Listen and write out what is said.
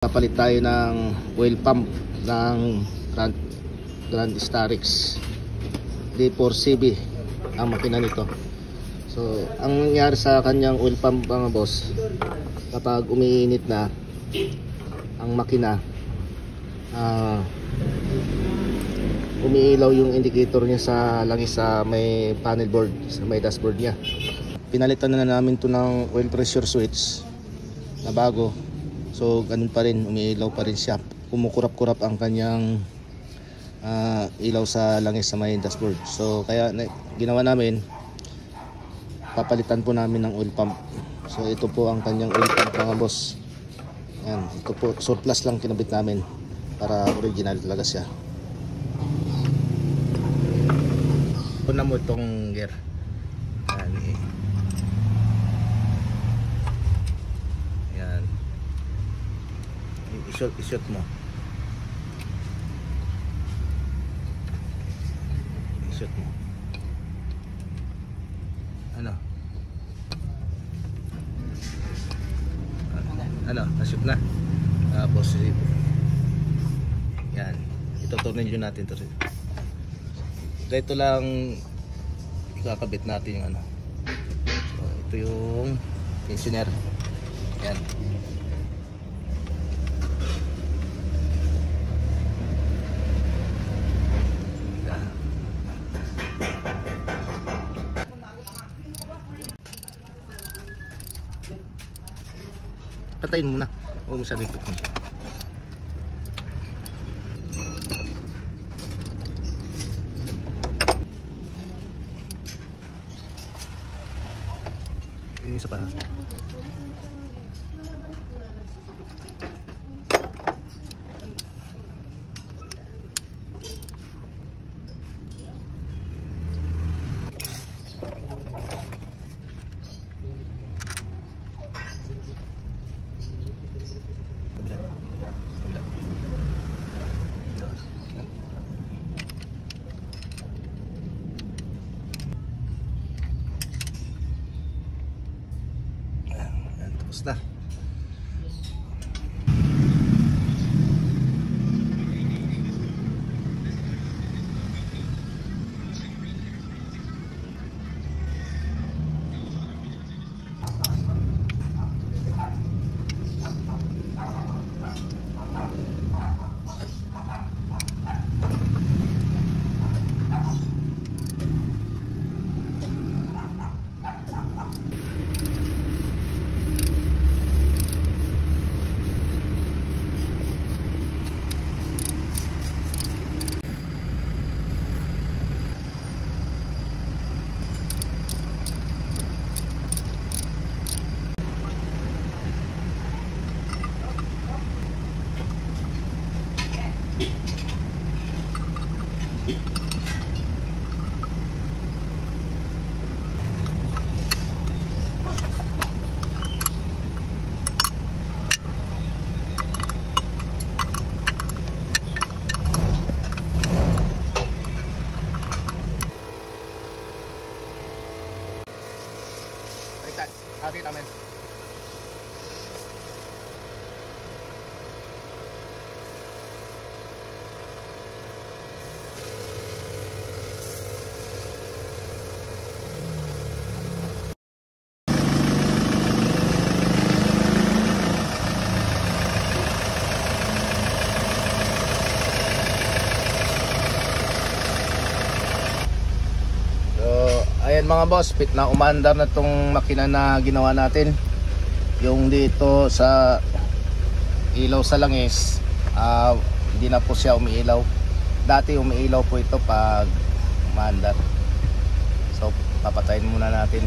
Kapalit tayo ng oil pump ng Grand Starix D4CB ang makina nito. So ang nangyari sa kanyang oil pump mga boss, kapag umiinit na ang makina, umiilaw yung indicator niya sa langis sa may panel board, sa may dashboard niya. Pinalitan na namin to ng oil pressure switch na bago. So ganun pa rin, umiilaw pa rin siya. Kumukurap-kurap ang kanyang ilaw sa langis sa may dashboard. So kaya ginawa namin, papalitan po namin ng oil pump. So ito po ang kanyang oil pump mga boss. Yan, ito po surplus lang kinabit namin para original talaga siya. Puna mo itong gear. Yan, yan. I-shoot mo. I-shoot mo. Ano? Ano? Na-shoot na. Tapos yan. Ituturnin nyo natin ito. Ito lang ikakabit natin yung ano. So, ito yung tensioner. Yan. Patayin mo na. Huwag mo siya dito. Yung isa pa. Tapos na. Atin namin. Ayan mga boss, fit na umandar na tong makina na ginawa natin. Yung dito sa ilaw sa langis, hindi na po siya umiilaw. Dati umiilaw po ito pag umandar. So papatayin muna natin.